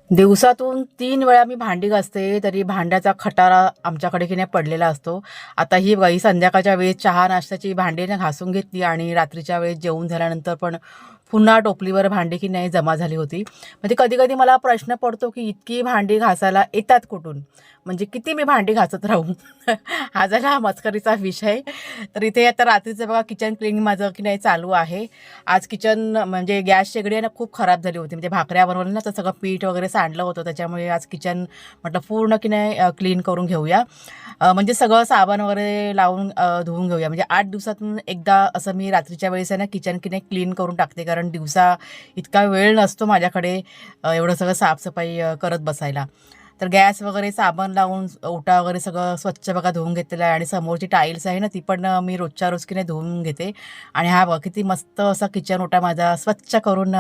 दिवसातून 3 वेळा मी भांडी घासते, तरी भांड्याचा खटारा आमच्याकडे की नाही पडलेला असतो. आता ही बाई संध्याकाळच्या वेळेस चहा नाश्त्याची भांडी ना घासून घेतली आणि रात्रीच्या वेळेस जेवून झाल्यानंतर पण पुन्हा टोपलीवर भांडी की नाही जमा झाली होती. म्हणजे कधी-कधी मला प्रश्न पडतो, की इतकी भांडी घासायला येतात कुठून? म्हणजे किती मी भांडी घासत राहू? हा झाला हा मस्करीचा विषय. तर इथे आता रात्रीचं बघा किचन क्लीनिंग माझं की नाही चालू आहे. आज किचन म्हणजे गॅस शेगडी आहे ना खूप खराब झाली होती. म्हणजे भाकऱ्या बनवल्या ना तर सगळं पीठ वगैरे सांडलं होतं. त्याच्यामुळे आज किचन म्हटलं पूर्ण की नाही क्लीन करून घेऊया. म्हणजे सगळं साबण वगैरे लावून धुवून घेऊया. म्हणजे 8 दिवसातून एकदा असं मी रात्रीच्या वेळेस आहे ना किचन की नाही क्लीन करून टाकते. कारण दिवसा इतका वेळ नसतो माझ्याकडे एवढं सगळं साफसफाई करत बसायला. तर गॅस वगैरे साबण लावून ओटा वगैरे सगळं स्वच्छ बघा धुवून घेतलेलं आहे आणि समोरची टाईल्स आहे ना ती पण मी रोजच्या रोज की नाही धुवून घेते. आणि हा बघा किती मस्त असा किचन ओटा माझा स्वच्छ करून